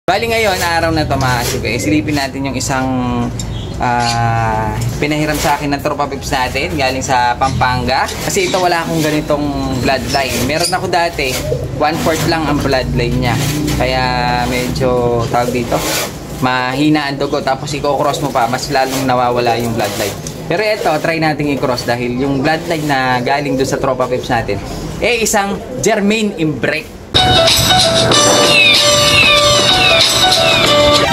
Bali ngayon, araw na to mga kasigo, isilipin natin yung isang pinahiram sa akin ng tropa pips natin galing sa Pampanga. Kasi ito wala akong ganitong bloodline. Meron ako dati, 1/4 lang ang bloodline niya. Kaya medyo tawag dito, mahina ang dugo. Tapos i-cross mo pa, mas lalong nawawala yung bloodline. Pero ito, try natin i-cross dahil yung bloodline na galing doon sa tropa pips natin isang Jermaine Imbrek.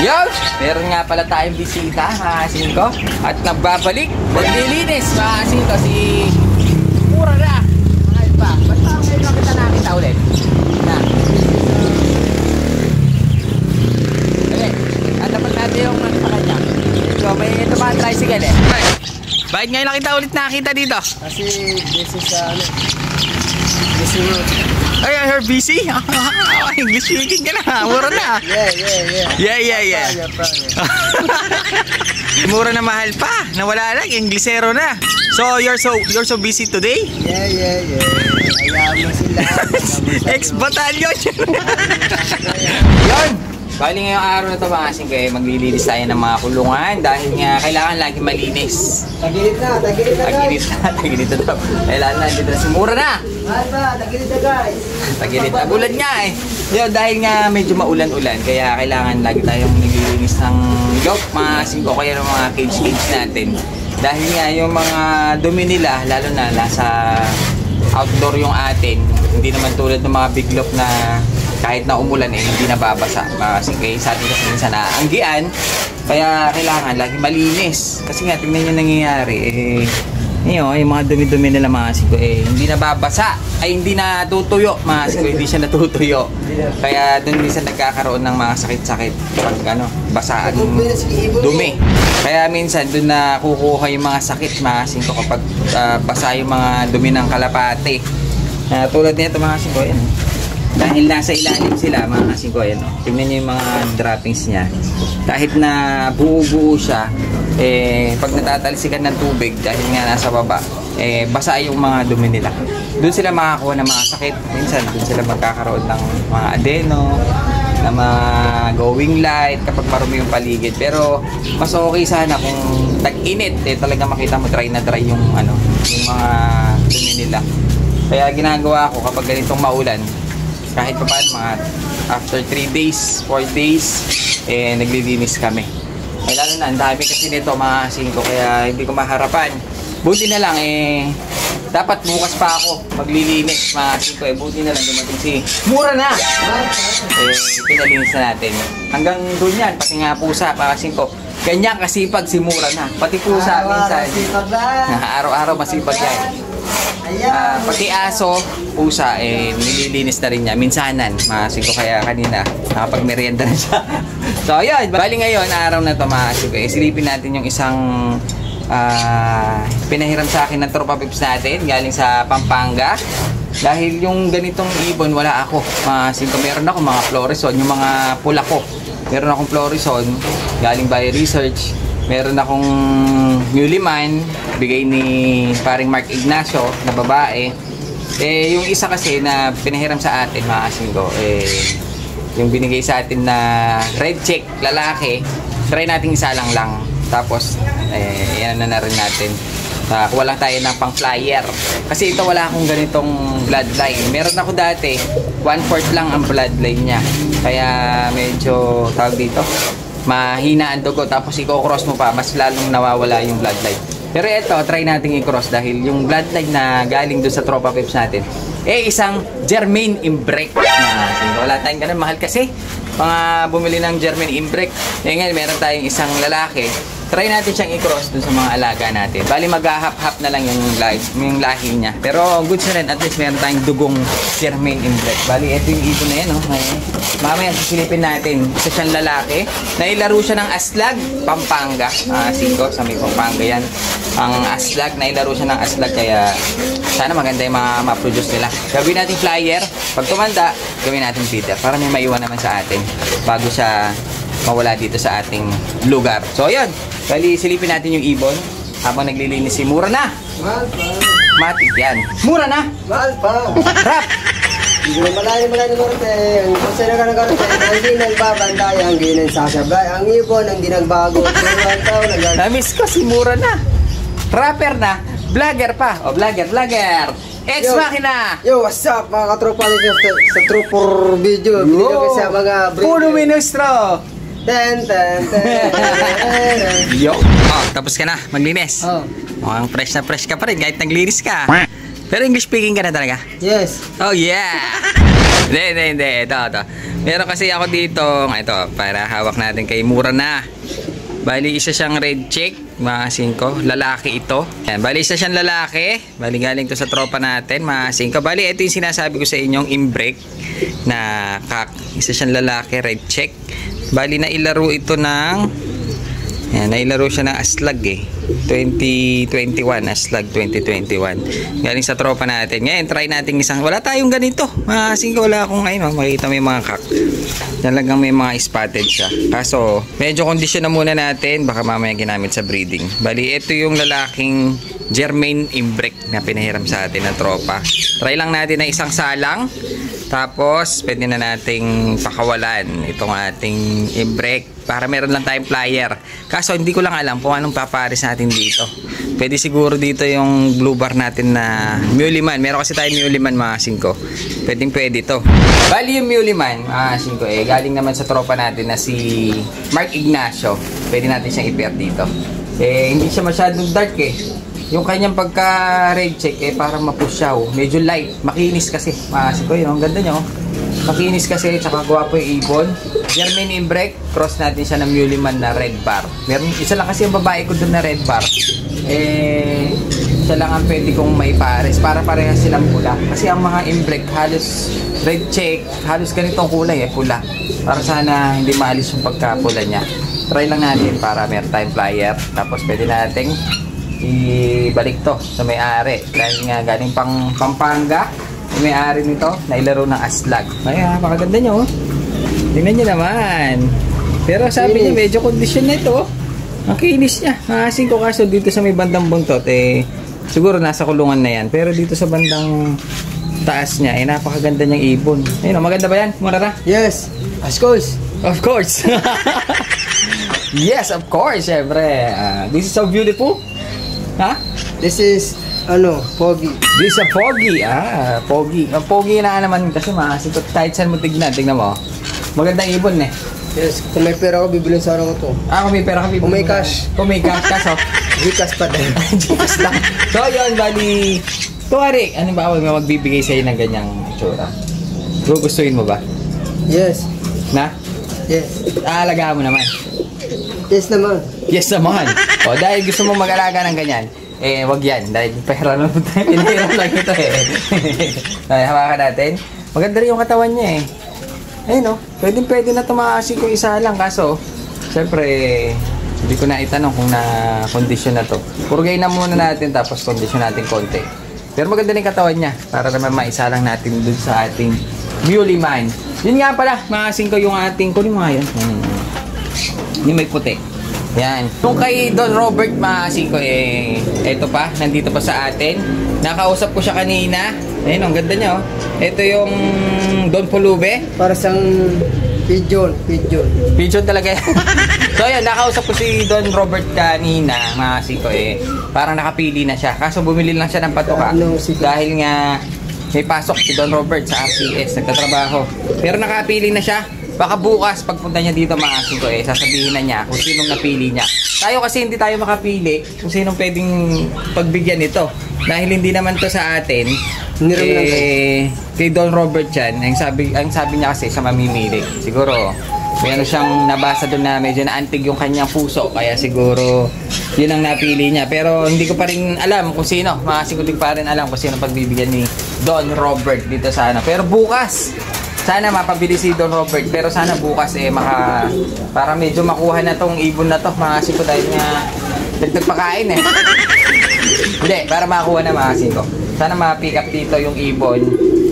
Yo! Meron nga pala tayong bisita, mga kasingko. At nagbabalik, naglilinis, mga kasingko, si Mura na. Mga iba, basta ngayon lang kita nakita ulit. Na. Okay, atapan natin yung sa kanya. So, may tumahan tricycle eh. Bakit ngayon lang kita ulit nakita dito? Kasi busy sa busy road. Ay, I heard busy? English speaking ka na. Mura na. Yeah. Mura na mahal pa. Nawala lang. Inglesero na. So, you're so busy today? Yeah. Ayaw mo sila. Ex-batalyon. Yun. Bali ngayong araw na ito mga kasingko maglilinis tayo ng mga kulungan dahil nga kailangan lagi malinis. Tagilid na guys. Tagilid na daw. Kailangan na dito na si Mura na. Mahal pa, tagilid na guys. Tagilid na. Ulan nga eh. Yo, dahil nga medyo maulan-ulan kaya kailangan lagi tayong nililinis ng goat mga kasingko kaya ng mga cage natin. Dahil nga yung mga dumi nila lalo na nasa outdoor yung atin. Hindi naman tulad ng mga big lock na kahit na umulan hindi nababasa. Kasi sa atin kasi minsan naanggian. Kaya kailangan lagi malinis. Kasi nga tingnan nyo nangyayari yung mga dumi-dumi nila mga kasingko hindi nababasa. Ay hindi natutuyo mga kasingko. Hindi siya natutuyo. Kaya dun minsan nagkakaroon ng mga sakit-sakit pag basaan dumi. Kaya minsan dun na kukuha yung mga sakit mga kasingko kapag basa yung mga dumi ng kalapate. Tulad nito mga kasingko dahil nasa ilalim sila mga kasingko tingnan nyo yung mga droppings niya. Kahit na buo-buo siya pag natatalsikan ng tubig dahil nga nasa baba basa yung mga dumi nila. Doon sila makakuha ng mga sakit. Minsan doon sila magkakaroon ng mga adeno na mga going light kapag marumi yung paligid. Pero mas okay sana kung tag-init talaga makita mo dry na dry yung yung mga dumi nila. Kaya ginagawa ko kapag ganitong maulan kahit pa paano mga after 3 days, 4 days naglilinis kami. Lalo na ang dami kasi nito mga kasingko kaya hindi ko maharapan. Buti na lang dapat bukas pa ako maglilinis mga kasingko buti na lang dumating si Mura na. Pinalinis na natin. Hanggang doon yan pati nga pusa mga kasingko. Ganyan kasipag si Mura na. Pati pusa minsan. Araw-araw masipag yan. Pati aso, pusa, nililinis na rin niya. Minsanan, masiko kaya kanina nakapag-merienda na siya. So, ayun. Bali ngayon, araw na to masiko. Silipin natin yung isang pinahiram sa akin ng tropa pips natin galing sa Pampanga. Dahil yung ganitong ibon, wala ako. Masiko, meron ako mga Florison, yung mga pula ko. Meron akong Florison, galing by research. Meron akong Newlyman, bigay ni paring Mark Ignacio na babae. Yung isa kasi na pinahiram sa atin, mga kasingko, yung binigay sa atin na red check, lalaki, try natin isa lang. Tapos, yan na rin natin. Kuha lang tayo ng pang flyer. Kasi ito wala akong ganitong bloodline. Meron ako dati, 1/4 lang ang bloodline niya. Kaya medyo tawag dito, mahina ang dugo. Tapos i-cross mo pa, mas lalong nawawala yung bloodline. Pero ito, try natin i-cross dahil yung bloodline na galing doon sa tropa pips natin isang Jermaine Imbrek. Wala tayong ganun mahal kasi mga bumili ng Jermaine Imbrek. Ngayon meron tayong isang lalaki. Try natin siyang i-cross dun sa mga alaga natin. Bali maghahap-hap na lang yung lahi niya. Pero good siya rin, at least meron tayong dugong Jermaine Imbrek. Bali ito yung ibon na yan mamaya sisilipin natin. Isa siyang lalaki. Nailaro siya ng Aslag, Pampanga. Singko, sa may Pampanga yan. Ang Aslag, nailaro siya ng Aslag. Kaya sana maganda yung mga ma-produce nila. Gawin natin flyer. Pag tumanda, gawin natin feeder. Para may maiwan naman sa atin. Bago siya mawala dito sa ating lugar. So ayun, bali silipin natin yung ibon habang naglilinis si Mura na. Mahal pa. Matik yan. Mura na. Mahal pa. Rap. Hindi na malayo norte. Ang kasi na norte, ang di nagbabantay, ang di nagsasabay, ang ibon, ang di nagbago. Na-miss ko, si Mura na. Rapper na, vlogger pa. O, vlogger. Ex Machina. Yo, what's up mga katropa nito sa True for Video. Bili kami sa mga Puno Ministro. Ten. Yo. Oh, tapos ka na, maglinis. Oh. Mukhang fresh na fresh ka pa rin kahit naglinis ka. Pero English speaking ka na talaga. Yes. Oh yeah. Hindi. Ito. Meron kasi ako dito. Ito, para hawak natin kay Mura na. Bali, isa siyang red check, mga 5. Lalaki ito. Yan, bali, isa siyang lalaki. Bali, galing to sa tropa natin, mga 5. Bali, ito yung sinasabi ko sa inyong imbrek na kak. Isa siyang lalaki, red check. Bali, nailaro ito ng... Yan, nailaro siya ng Aslag 2021, Aslag 2021. Galing sa tropa natin. Ngayon, try natin isang... Wala tayong ganito. Mga 5, wala akong ngayon. Makikita mo yung mga kak. Talagang may mga spotted siya. Kaso, medyo kondisyon na muna natin. Baka mamaya ginamit sa breeding. Bali, ito yung lalaking Germain Imbrek na pinahiram sa atin ng tropa. Try lang natin na isang salang. Tapos, pwede na nating pakawalan itong ating Imbrek para meron lang tayong flyer. Kaso, hindi ko lang alam kung anong paparis natin dito. Pwede siguro dito yung blue bar natin na Muleman. Meron kasi tayong Muleman, mga 5. Pwede to. Bali yung Muleman, mga 5, galing naman sa tropa natin na si Mark Ignacio. Pwede natin siyang i-pair dito. Hindi siya masyadong dark Yung kanyang pagka-red check parang mapusyaw. Medyo light. Makinis kasi. Mga 5, ang ganda niya Makinis kasi, tsaka gwapo yung ibon. German Imbrek, cross natin siya ng Muleman na red bar. Meron, isa lang kasi yung babae ko doon na red bar. Siya lang ang pwede kong may pares para parehas silang pula. Kasi ang mga Imbrek halos red check, halos ganitong kulay pula. Para sana hindi maalis yung pagkapula niya. Try lang natin para meron tayong flyer. Tapos pwede nating ibalik to sa may-ari. Dahil nga galing pang Pampanga, yung may-ari nito, nailaro ng Aslag. Ay, napakaganda niya Tingnan niyo naman. Pero sabi niya, medyo kondisyon na ito Ang kinis niya. Maasin ko kaso dito sa may bandang buntot, siguro nasa kulungan na yan. Pero dito sa bandang taas niya, napakaganda niyang ibon. Ayun, maganda ba yan? Murara? Yes. Of course. Of course. Yes, of course. Siyempre. This is so beautiful. Ha? This is, Pogi. This is a Pogi. Pogi. Ang Pogi na naman kasi maasin ko. Kahit saan mo tignan. Tignan mo. Magandang ibon Yes, kung may pera ako, bibilin sa araw ko to. Kung may pera ka, bibilin. Kung may cash. Kung may cash, kaso. Gcash pa din. Gcash lang. So, yun, bali. Tuwari, ano ba ako magbibigay sa'yo ng ganyang itsura? Gugustuhin mo ba? Yes. Na? Yes. Aalagaan mo naman. Yes naman. Yes naman. O, dahil gusto mong mag-alaga ng ganyan, wag yan. Dahil pera lang tayo. Pinahiram lang ito Dahil hawakan natin. Maganda rin yung katawan niya Ayun pwede na tumaasi kung isa lang. Kaso, syempre, hindi ko na itanong kung na-condition na to. Purgay na muna natin tapos condition natin konti. Pero maganda rin katawan niya para naman maisa lang natin dun sa ating Muleman. Yun nga pala, maasin ko yung ating, kunin mo nga yan. Yung may puti. Yan. Yung kay Don Robert, maasin ko eto pa, nandito pa sa atin. Nakausap ko siya kanina. Ayun, ang ganda niya Ito yung Don Pulube. Para sang pigeon. Pigeon talaga yan. So ayan, nakausap ko si Don Robert kanina, maasin ko parang nakapili na siya. Kaso bumili lang siya ng patuka. Dahil nga may pasok si Don Robert sa RCS, nagtatrabaho. Pero nakapili na siya. Baka bukas, pagpunta niya dito, maasin ko sasabihin na niya kung sinong napili niya. Tayo kasi hindi tayo makapili kung sinong pwedeng pagbigyan nito. Dahil hindi naman to sa atin. Kay Don Robert yan, ang sabi niya kasi siya mamimili. Siguro, meron siyang nabasa doon na medyo naantig yung kanyang puso. Kaya siguro, yun ang napili niya. Pero hindi ko pa rin alam kung sino. Maasin ko din pa rin alam kung sino pagbibigyan ni Don Robert dito sa Pero bukas, sana mapabili si Don Robert. Pero sana bukas para medyo makuha na tong ibon na to. Maasin ko dahil nga nagtagpakain Hindi, para makuha na maasin ko. Sana ma-pick up dito yung ibon.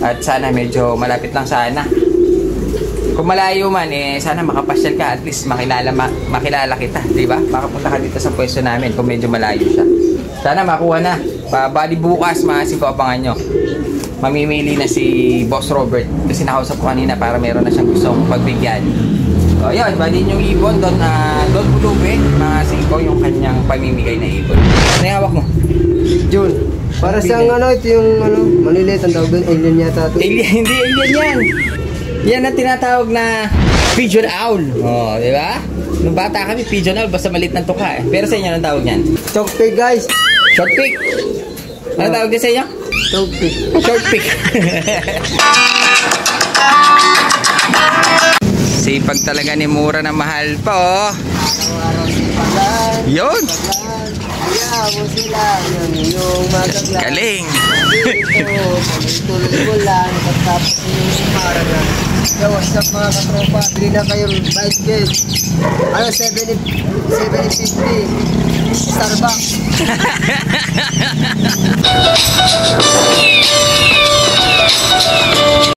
At sana medyo malapit lang sana. Kung malayo man, sana makapasyal ka. At least makilala kita. Diba? Makapunta ka dito sa pwesto namin kung medyo malayo siya. Sana makuha na. Bali bukas, maasin ko, abangan nyo. mamimili na si Boss Robert kasi nakausap ko kanina para meron na siyang gustong pagbigyan. So, yun, bali yung ibon doon na Don Pulubi, mga singko, yung kanyang pamimigay na ibon. Ano yung hawak mo? June. Para sa ito yung maliliit ang tawag doon, alien yata ito. Alien, hindi alien yan. Yan ang tinatawag na pigeon owl. Oh, di ba? Nung bata kami, pigeon owl, basta maliit ng tuka eh. Pero sa inyo, anong tawag yan? Chokpig guys. Short pick. Ano tawag din sa inyo? Chokpig. Short pick. Sipag talaga ni Mura na mahal pa, oh. Araw-araw sipagan. Yun. Kaya mo sila yung magaglan. Galing. Dito, tuloy ko lang. Tapos yung mara na. Yo, what's up mga katropa? Bili na kayong bike kit. 750 Starbucks.